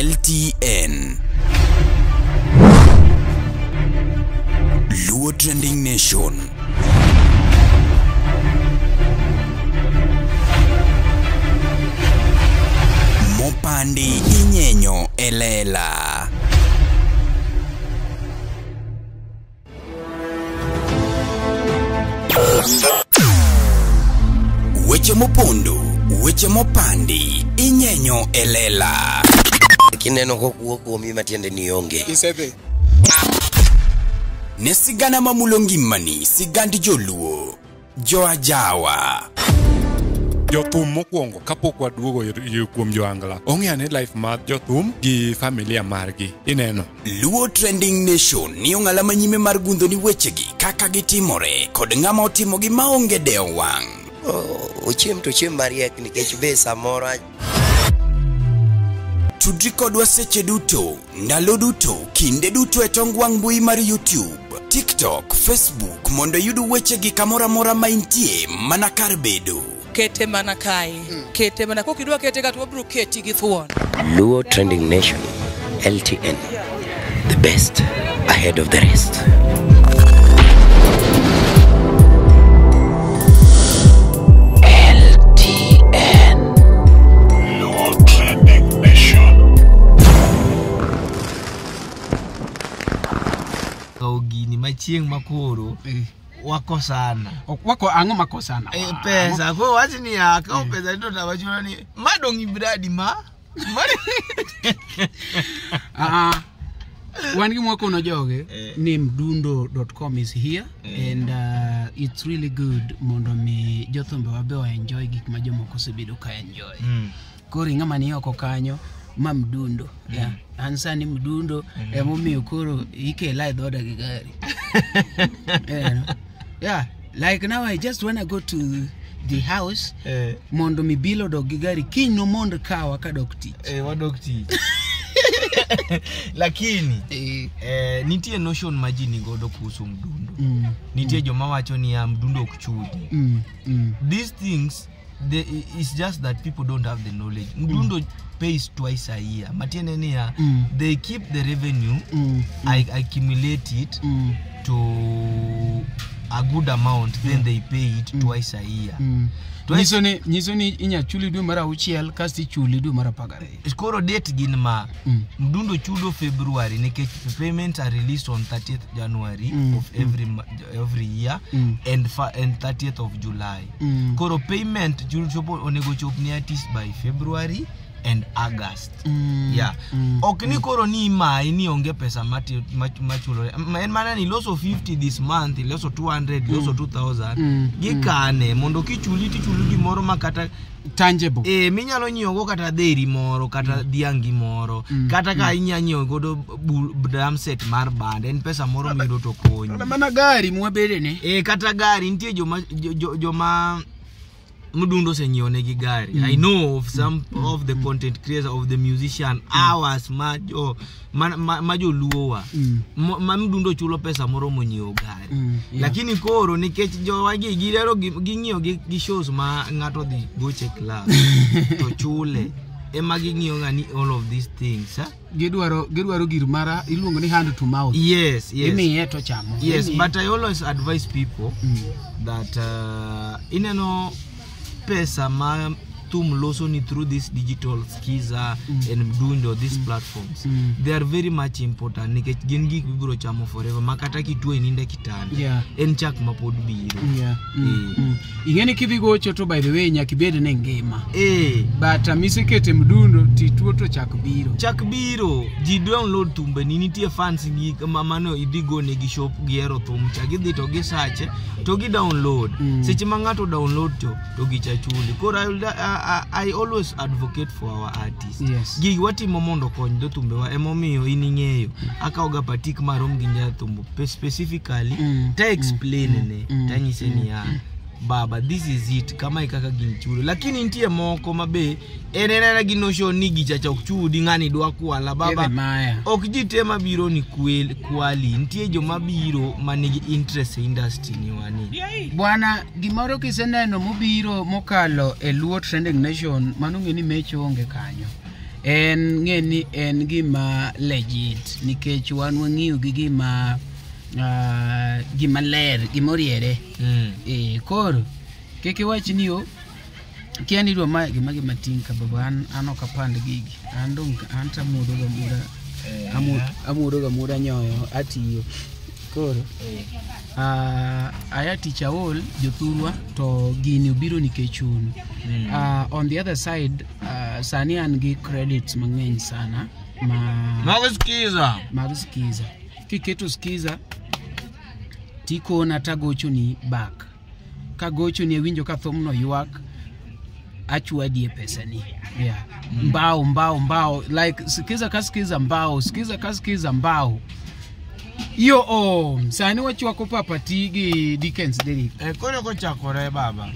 LTN. Luo Trending Nation. Mopandi inyenyo elela. Weche mopondo, weche mopandi inyenyo elela. Kineno ko mi matiende ni onge. Isebe. Ne sigana mamulongi mani, sigandi joluo, joajawa. Jothum mokwongo kapok waduogo kuom joangla. Ong'ane life mar jothum gi familia margi. Ineno. Luo Trending Nation ni ong'ala manyime mar gundo ni wechegi kaka gitimore kod ng'ama otimogi maonge deo wang'. Ochiem to chiem mariek nikech be samoro Tudri kodwa seche duto, ndalo duto, kinde duto e tong wang' mbui mar YouTube, TikTok, Facebook mondo yudu wechegi kamora mora ma intie mana kar bedo. Kete mana kai. Kete mana kokidwa kete gatwa bro keti gi thuon. Luo Trending Nation LTN, the best ahead of the rest. LTN, Luo Trending Nation. Gini machieng makoro wakosana. Wako ango makosana. Pesa kwa wati ni yaka pesa ndo tabachuna ni madongi bradi ma. Wangi mwako unajoge ni mdundo.com is here and it's really good mondo mi jothumbe wabe wa enjoy gik ma jomoko sebedo ka enjoy. Kori ngama ni oko kanyo ma mdundo. Ansa ni mdundo emomiyo koro ikela dhoda gi gari. Yeah, like now I just wanna go to the house mondo mi bilo dog gari kinyo mondo kawa ka dokti wadokti. Lakini nitie notion majini godo kuhusu mdundo. Nitie joma wacho ni ya mdundo kuchudi. These things it's just that people don't have the knowledge. Mdundo pays twice a year. Matiene ni ya they keep the revenue, accumulate it to a good amount, then they pay it twice a year. Nisoni inya chuli du mara uchiel kasti chuli du mara pagare. Skoro date gin ma mdundo chudo February nikech payments are released on 30th January of every year and 30th of July. Koro payment chopo onego chop ni artist by February and August. Yeah. Okni koro ni mai ni onge pesa machulo. En mana ni loso 50 this month, loso 200, loso 2000. Gikane mondo kichuli gi moro makata tangible. Minyalo nyiogo kata dheri moro kata dhiangi moro kata ka inyanyio godo drum set mar band en pesa moro miro to konyo. Mana gari mwabede ne. Kata gari nitie joma mdundo senyone gi gari. I know of some of the content creators, of the musician, hours majo luowa. Mdundo chulo pesa moro monyio gari. Lakini koro nikech jowagi girero ging'io gi shows ma ng'ato dhi goche club to chule. Ema ging'io ngani all of these things. Gidwaro gir mara iluongo ni hand to mouth. Yes. Imiye to chamo. Yes, but I always advise people that ineno pesa ma tum loso ni through this digital Skiza and Mdundo, these platforms, they are very much important. Nikech gin gik bibiro chamo forever makata kitwe ninde kitanda en chak mapod biro. Ingeni kidhi gocho to by the way nyakibed ne ngima. But misekete mdundo tituo to chak biro. Ji download tumbe ni nitie fans gi mamano idhi go ne gi shop giero thum cha gidhi to gi search to gi download. Seche ma ngato download to gi chachuli. Koro I always advocate for our artists. Yes. Gigi watimo mondo kony do tumbe wa emomiyo ining'eyo akaoga patik marom gi nyathumbo specifically ta explain ne tanyise ni ya baba this is it kama ikaka ginchulo lakini nitie moko mabe enena gi notion ni gichacha okchudi ngani dwa kwala baba okjitema biro ni kwali nitie joma biro manigi interest industry ni wani bwana gimoro kiseneno mobiro mokalo e Luo Trending Nation manunge ni mecho onge kanyo en gima legit nikech wan wang'iyo gi gima ler gimoriere koro keke wach ni yo kiani dwa ma gima tin ka baba an okapand gigi an tamuodo ga muda nyoyo atiyo koro aya tich aol jothurwa to gini obiro nikech un on the other side sani an gi credits mang'eny sana mag skiza kiketo skiza tikona tagocho ni back kagocho ni winjo ka thomno ywak achwadi e pesa ni mbao like skiza kaskiza mbao yo sani wachwako papa tigi Dickens Derrick kore ko chakore baba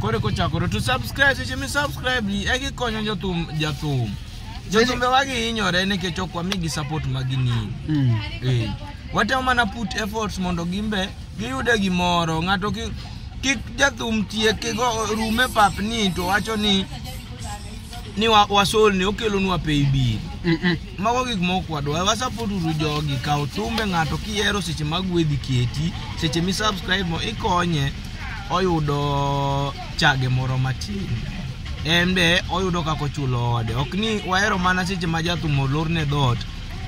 kore ko chakore to subscribe seche mi subscribe egi konyo jathum jothumbe wagi hinyore nikech ok wamigi support magini watemo mana put efforts mondo gimbe giyude gimoro ng'ato kik jathum tieke go rume pap ni to wacho ni wasol ni okelo nwa pay bill mago gik moko wadwa wasupport uru jogi kaw thumbe ng'ato kiero seche magwedhi keti seche mi subscribe mo ikonye oyudo chage moro matin embe oyudo kako chulo ode ok ni waero mana seche ma jathum olorne dot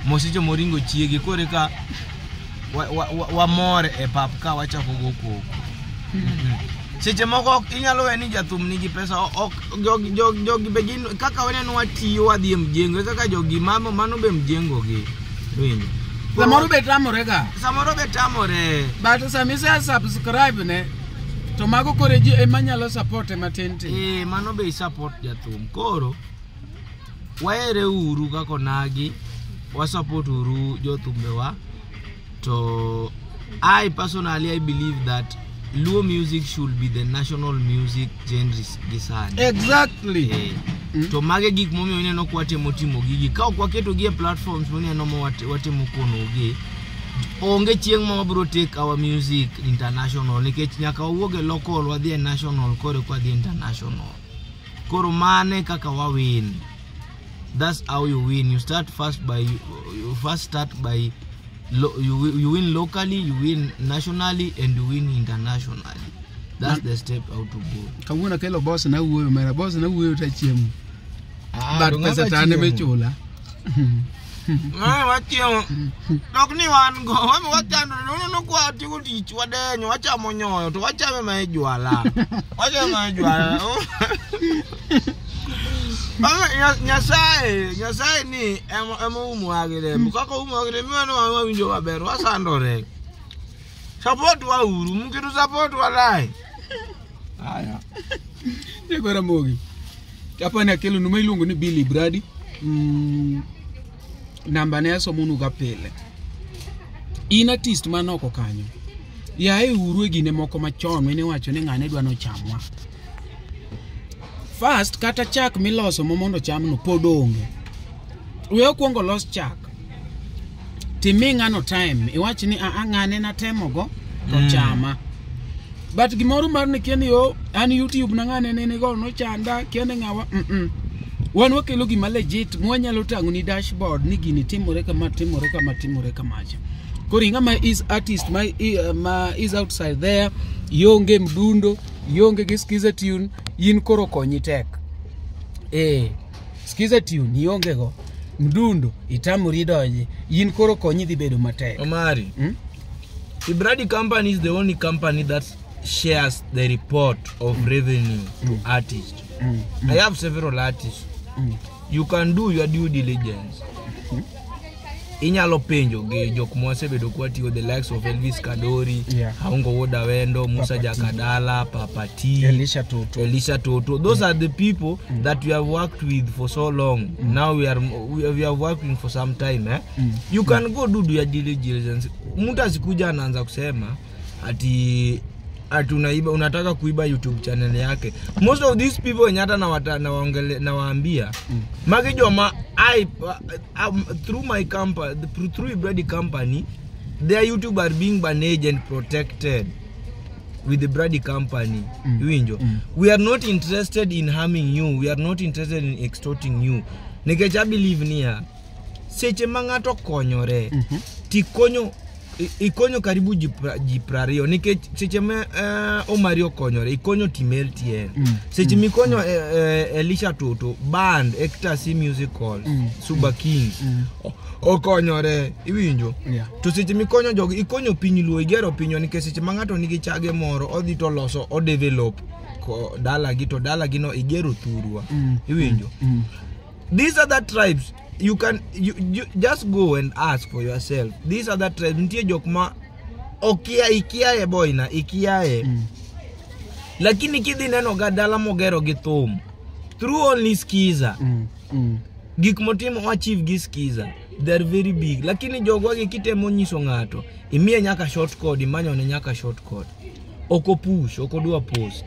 mo seche moringo chiegi kore ka wamore e pap ka wachako go koko seche moko inyalo weni jathum nigi pesa ok jogi begin kaka waneno watiyo wadhi mjengo kaka jogi mano be mjengo gi winjo samoro be tamore but samisa subscribe ne to mago kore ji emanyalo support matente mano be support jathum koro waere uru kako nagi wasupport uru jothumbe wa to I personally believe that Luo music should be the national music genre gisani. Exactly. To mage gik momi oneno kwatemo timo gigi ka ok waketo gi platforms oneno mo watemo kono gi onge chieng mo bro take our music international nikech nyaka wuoge local wadhi national kore kwa dhi international koro mane kaka wa win. That's how you win. You start first by you win locally, you win nationally, and you win internationally. That's the step out to go. Kawuna kelo boss na uwe mera boss na uwe utachiemu. But pesa tane mechula. Wachio. Dokni wango. Wame wachano no kwa tiku tichu wadenyo wachamo nyoyo to wachame maejwala. Wachame maejwala. Nyasaye ni emo umuagire mukako umuagire miwano wa winjo maber wasandore support wa uru mukitu support walai haya negora mogi hapa ni akelo nume ilungu ni Billy Brady namba ne aso munu ga pile in artist manoko kanyo yae uru e gine moko machon mene wacho ni ng'ane dwa no chamwa first kata chak miloso mondo cham no podonge we okuongo los chak timi ng'ano time iwach ni ng'ane na temo go to chama but gimoro mar ne kieni yo an YouTube na ng'ane ne go no chanda kiene ng'awa wan wakelo gima legit mwanyalo tangu ni dashboard ni gini timore kama macha kori ng'ama is artist my is outside there yonge mdundo yonge gi skiza tune yin koro konyi tek skiza tune yonge go mdundo itamuri donji yin koro konyi dhi bedo matek Omari the Brady company is the only company that shares the report of revenue to artists. I have several artists. You can do your due diligence. Inyalo penjo ge jok mosebedo kwatiyo the likes of Elvis Kadori, Haungo Woda Wendo, Musa Jakadala, Papa T, Elisha Toto. Those are the people that we have worked with for so long. Now we have worked with for some time. You can go do your diligence. Mtu asikuja anaanza kusema ati unataka kuiba YouTube channel yake. Most of these people nyata na waambia magijoma through my company, through Brady company, their YouTube are being managed and protected with the Brady company. We are not interested in harming you. We are not interested in extorting you. nikech I believe niya seche ma ng'ato konyore ikonyo karibu ji 20 nikech seche ma Omari okonyore ikonyo Team LTN seche mikonyo Elisha Toto band Ecstasy Musical Super King okonyore iwinjo to seche mikonyo jogo ikonyo piny Luo igero pinyo nikech seche ma ng'ato nigi chage moro odhi to loso o develop dala gi no igero thurwa iwinjo. These are the tribes you just go and ask for yourself. These are the tribes ntie jokma ikiaye boyna ikiaye lakini kidhi neno ga dala mogero gi thum through only skiza gik motimo achieve gi skiza they're very big lakini jogwa gi kitemo nyiso ng'ato imiye nyaka shortcut imanyo ne nyaka shortcut oko push oko dua post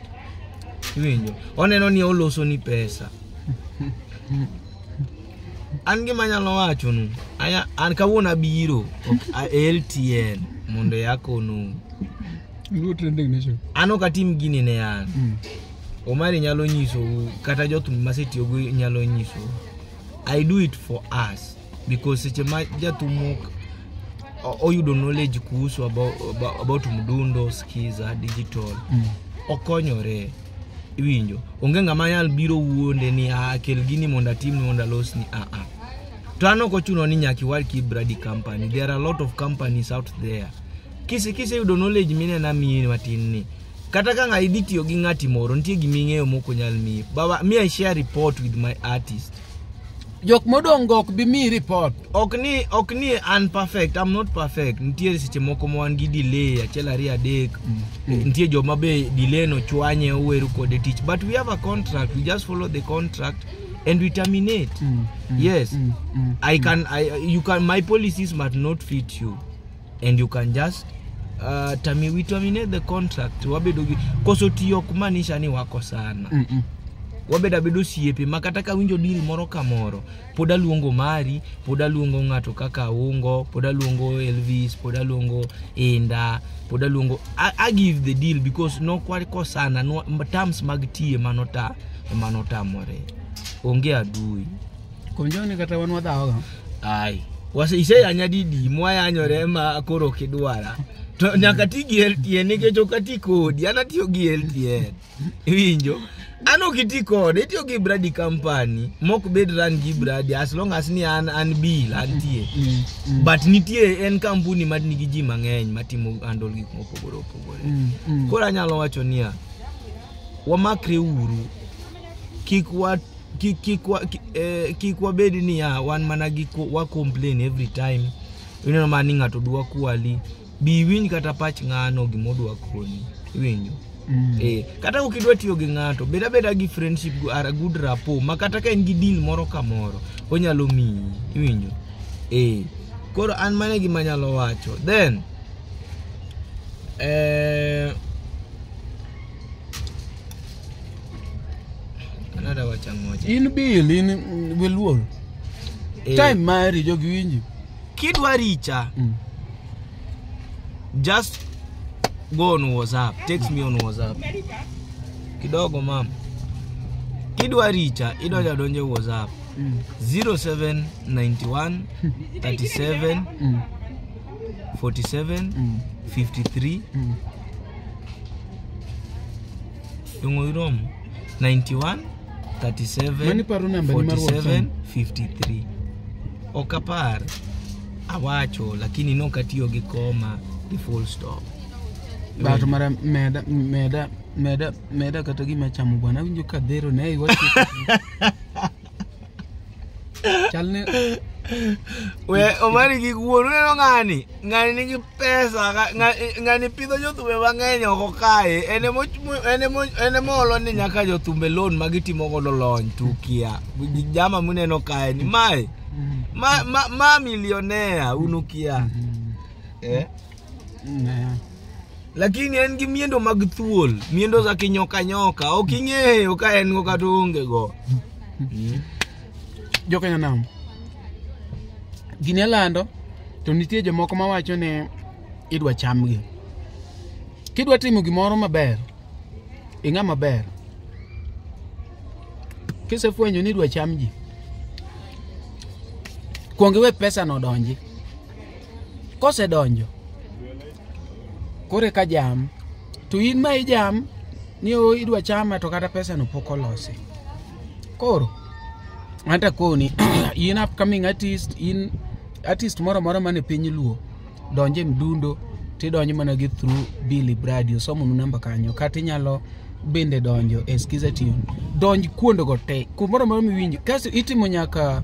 iwinjo oneno ni oloso ni pesa angi manyalo wacho nu an kawuona biro LTN mondo yakono Go trending nation. Ano katim gini ne an Omari nyalo nyiso kata jothum masetiyo go nyalo nyiso I do it for us because seche ma jathum oyudo knowledge kuhusu about mdundo skiza digital okonyore iwinjo onge ng'ama nyal biro wuonde ni kel gini monda tim ni monda los ni to ano ko chuno ni nyaki war ki brady company. There are a lot of companies out there kisi yudo knowledge mine na mi matin ni kata ka ngai ditio gi ngati moro ntie gi ming'eyo moko nyal mi baba me I share report with my artist jok modongo ok bi mi report okni unperfect. I'm not perfect. Ntie seche moko mo an gi delay achiel ari adek ntie joma be delay no chwanye oweru kode tich but we have a contract. We just follow the contract and we terminate. Yes. You can my policies might not fit you and you can just we terminate the contract. Wabedo koso tiyo kumanisha ni wako sana. Wabeda bedo siepe makata ka winjo deal moro ka moro poda luongo Mari, poda luongo ng'ato kaka Ungo, poda luongo Elvis, poda luongo Enda, poda luongo I give the deal because no kwari ko sana no terms mag tie manota more onge adui konjoni kata wan wadhaoga ai wase ise anyadidi moya anyore ma koro kidwara to nyaka ti gi LTN nikech okati kodi anatiyo gi LTN iwinjo ano kiti kode itiyo gi brady company mok bed run gi brady as long as ni an bill antie but nitie en kampuni mad nigi ji mang'eny matimo handle gik mopogore kora nyalo wacho niya wamakre uru kik wabed niya wan mana gi wa complain every time ineno mani ng'ato dwa kwali bi winj kata pach ng'ano gimodwa koni iwinjo kata ukidwa tiyo gi ng'ato beda gi friendship are good rapport makata ka en gi deal moro ka moro onyalo mi iwinjo koro an mane gi manyalo wacho then another wacha moja in bill in weluor time mari jogi winji kidwa richa just go on WhatsApp, text me on WhatsApp. Kidogo mam. Kidwa richa, idoja donje WhatsApp. 0791 37 47 53 Yungo irom 91 37 47 53 Okapar awacho lakini no katiyo gi koma the full stop. Bato mara meda kata gima chamo bwana winjo ka dhero ne iwacho chalne we Omari gi wuonu neno ng'ani nigi pesa ng'ani pidho jothumbe mang'eny oko kae ene molo ni nyaka jothumbe loan magitimo godo lony tukia jama muneno kae ni ma millionaire unukia lakini en gi miendo mag thuol miendo za kinyoka oking'eyo ka en go kata onge go jokenya nam gini lando to nitie jomoko mawacho ne idwa chamgi kidwa timo gimoro maber ing'a maber kisefwenyo ni idwa chamji kuonge we pesa no donji. Kose donjo kore ka jam to in ma jam ni o idwa chama to kata pesa no pok olosi. Koro anta koni in upcoming artist, in artist moro mane piny luo donje Mdundo ti donjo mana gi through Billy Brady somo nu namba kanyo kata inyalo bende donjo e Skiza Tune donj kuondo go te kumoro miwinjo kasi itimo nyaka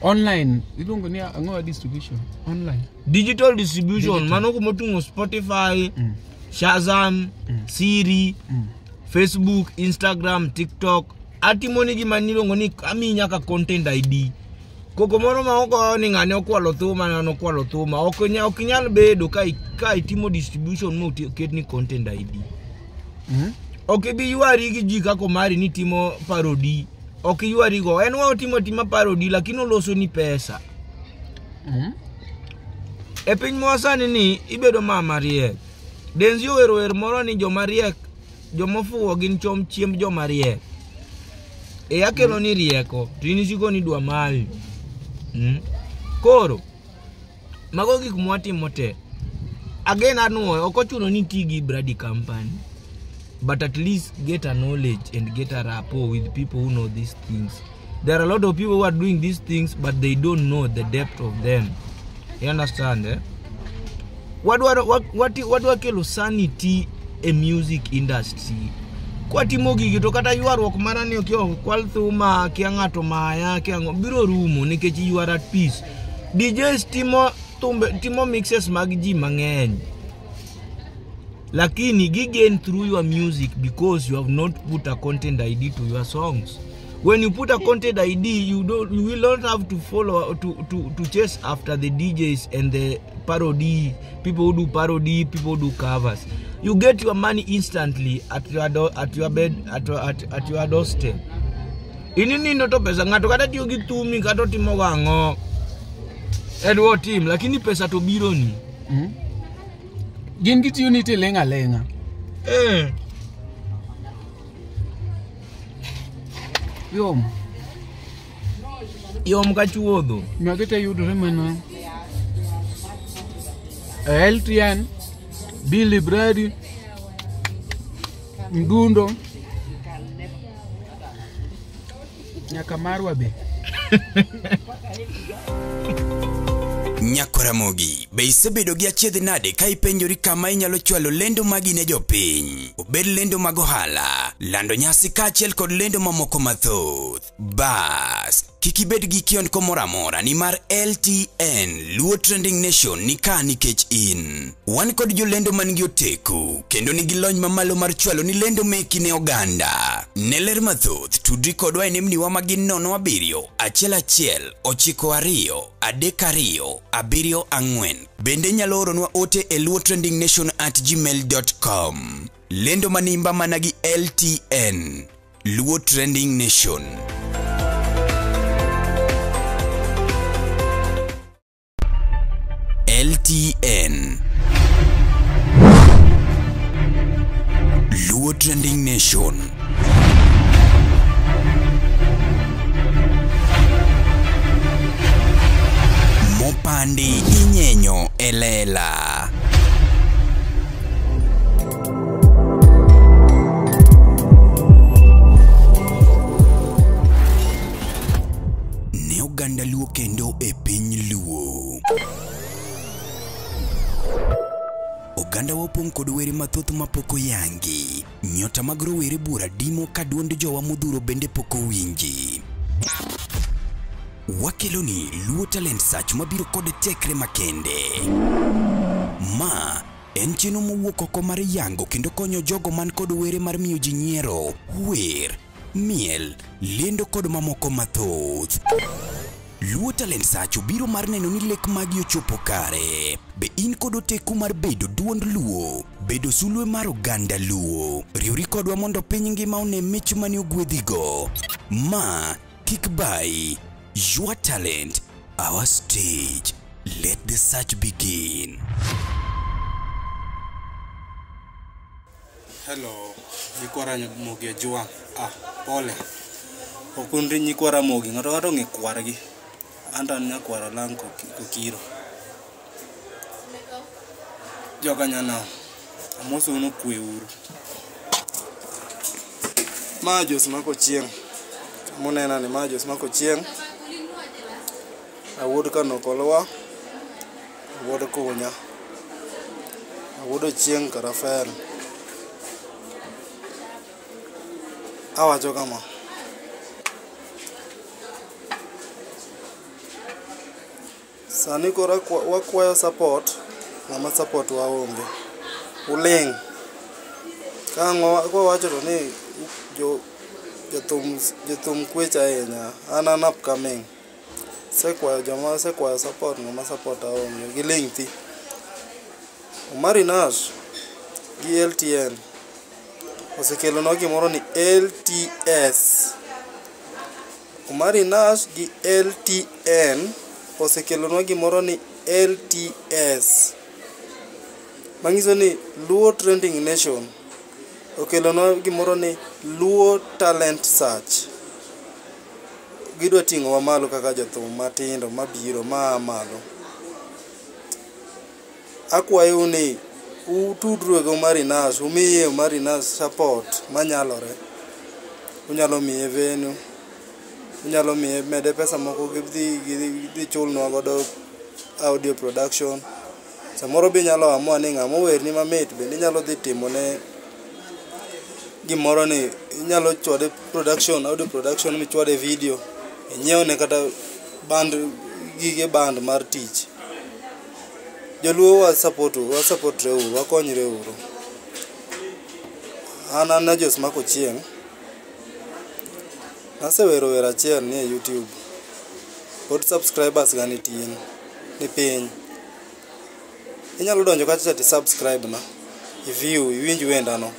online ilungo ni angoa distribution online digital distribution mano ko motungo Spotify Shazam Siri Facebook Instagram TikTok atimoni gi manilongo ni ami nyaka content ID koko moro ma oko ni ngane okwalo thuma na okwalo thuma okinyal bedo ka itimo distribution mo ket ni content ID okay bi yuari gi ji kako mari ni timo parody okay yuari go en wa timo parody lakini oloso ni pesa e piny mwasani ni ibedo mama riek denzi wer moro ni joma riek jomofuwo gin chom chiemb joma riek e akelo ni rieko to inisiko ni dwa mali koro mago gik mwatimo te again anuoyo okochuno ni tigi Brady company but at least get a knowledge and get a rapport with people who know these things. There are a lot of people who are doing these things but they don't know the depth of them. You understand what do akelo sanity a music industry kwati mogi gito kata yuarwok mana ni okyo kwal thuma kia ngato maya kia biro rumo nikech you are at peace. DJs timo mixes mag ji mangeny lakini gigain through your music because you have not put a content ID to your songs. When you put a content ID, you will not have to follow to chase after the DJs and the parody, people who do parody, people who do covers. You get your money instantly at your bed at your doorstep. Inini noto pesa ngato kata tiyo gitumi kato timo gango Edward team lakini pesa to biro ni gin gitiyo ni te lenga yom kachuodho magete yudore mana LTN Billy Brady Mdundo nyaka marwa be Nyakoramogi, be isebedo gi achiedh nade ka ipenjori kama inyalo chwalo lendo magi ne jopiny. Obed lendo mag ohala, lando nyasi kaachiel kod lendo mamoko mathoth. Bas, kik ibed gi kiondko moro amora nimar LTN Luo Trending Nation ni ka nikech in. Wan kod jolendo man gi oteku kendo nigi lony mamalo mar chwalo ni lendo meki ne oganda. Ne ler mathoth tudri kodwa e nembniwa magin 07 11 92 32 74. Bende nyalo oronwa ote e luotrendingnation@gmail.com. Lendo manimba managi LTN Luo Trending Nation. LTN Luo Trending Nation. Mopandi inyenyo elela. Ne oganda Luo kendo e piny Luo. Oganda wopong kod were mathoth mapoko yangi. Nyota mag rowere bura dimo ka duond jowa modhuro bende poko winji. Wakeloni Luo Talent Search mabiro kod tekre makende. Ma en chenro mowuok oko mar yango kendo konyo jogo man kod were mar miyo ji nyiero, wer, miel, lendo kod mamoko mathoth. Luo Talent Search biro mar neno ni lek magi ochopo kare. Be in kod oteku mar bedo duond Luo, bedo sulwe mar oganda Luo. Riwri kodwa mondo piny ngima one mich mani ogwedhigo. Ma kik bai. Your talent, our stage. Let the search begin. Hello, Nikwara Mogi Juang. Pole. Okundi Nikwara Mogi, ngato ngikwargi. Anta nyakwara lang kokiro. Joga nyana. Amoso uno kwe uru. Majos mako chieng. Monena ni majos mako chieng. Awuod kano kolwa. Awuod kunya. Awuod chieng karafel. Awacho kama. Sani kora wakwayo support. Ngama support waonge. Uleng. Kango ko wacho to ni jothum kwecha ahinya. An upcoming. Sekwayo joma sekwayo support ngama support aonge. Giling thi. Omari Nash gi LTN osekelo no gimoro ni LTS. Omari Nash gi LTN osekelo no gimoro ni LTS. Mangiso ni Luo Trending Nation okelo no gimoro ni Luo Talent Search. Gidwa ting'o wa malo kaka jothum matindo mabiro malo. Akwayo ni utudru go Omari Nash, umiye Omari Nash support manyalore. Unyalo miye venue, unyalo miye mede pesa moko gidhi chulnwa godo audio production. Samoro be nyalo amua ni ng'amo werni mamit bende nyalo dhi timo ne gimoro ni nyalo chwade production, audio production michwade video. Inyiew ne kata gige band mar tich. Joluo wa support reuru, wakonyre uru. Ana Jos mako chieng. Nasewero wera achiel ni YouTube. Pod subscribers gani tin ni piny. Inyalo donjo kacha ti subscribe na. Iwinj wendano.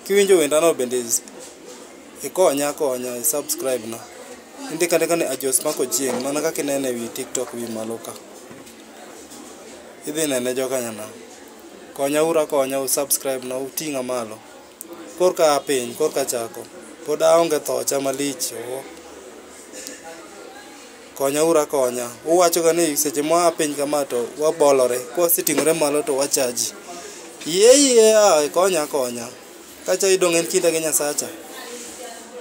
Kiwinjo wendano bende ikonya subscribe na. Indika ni Jos mako chieng, mana kaka inene wi TikTok wi maloka. Idhi nene joka nyana. Konya subscribe na utinga malo. Korka piny, korka chako. Pod aonge thocha malich. Konya. Uwacho ga ni seche mwa piny kama to wabolore. Kwa sitingore malo to wachaji. Konya. Kacha idong en kinda gi Nyasacha.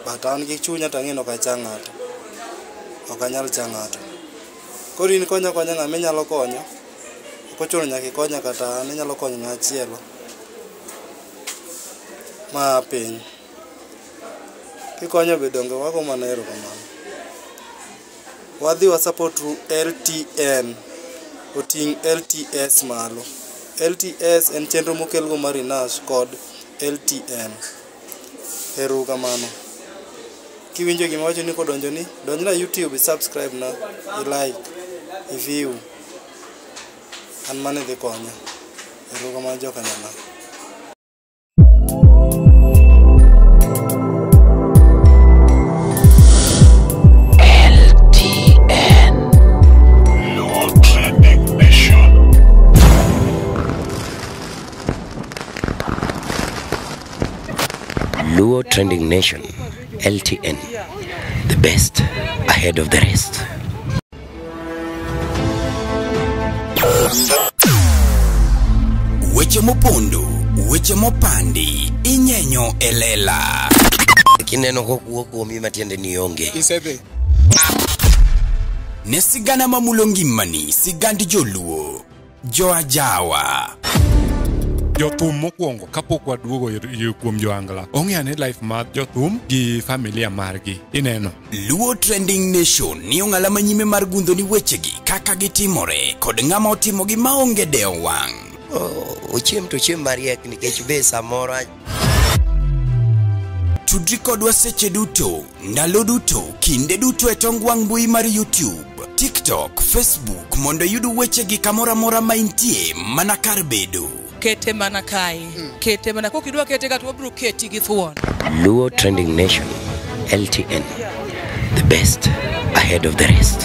Batan gi chunya tang'ino ka chang'ato. Okanyal chang'ato. Koro in konya ng'ama nyalo konyo. Kochuno nyaka ikonya kata an inyalo konyo ng'achielo. Ma piny. Kikonyo be donge wago manero kamano. Wadhi wa support LTN. Oting LTS malo. LTS en chenro mokel go Omari Nash kod LTN. Heru kamano. Kiwinjo gima wacho ni kodonjo ni, donjo na YouTube, subscribe na, i-like, i-view. An mane dhi konya. Heru kamano joka nyana. Luo Trending Nation, LTN, the best ahead of the rest. Weche mopondo, weche mopandi, inyenyo elela. Kineno kokuo kuomi matiende ni onge. Isebe. Ne sigana mamulo ngimani, sigand joluo, joajawa. Jothum mokwongo kapok waduogo kuom joangla. Ong'e life mar jothum gi familia margi. Ineno. Luo Trending Nation ni ong'ala manyime mar gundo ni wechegi kaka gitimore kod ng'ama otimo gi maonge deo wang'. Ochiem to chiem mariek nikech be samoro. Tudri kodwa seche duto, ndalo duto, kinde duto e tong wang' mbui mar YouTube, TikTok, Facebook mondo yudu wechegi kamora mora ma intie mana kar bedo. Kete mana kai. Kete mana kokidwa kete kata wabro keti gi thuon. Luo Trending Nation, LTN, the best ahead of the rest.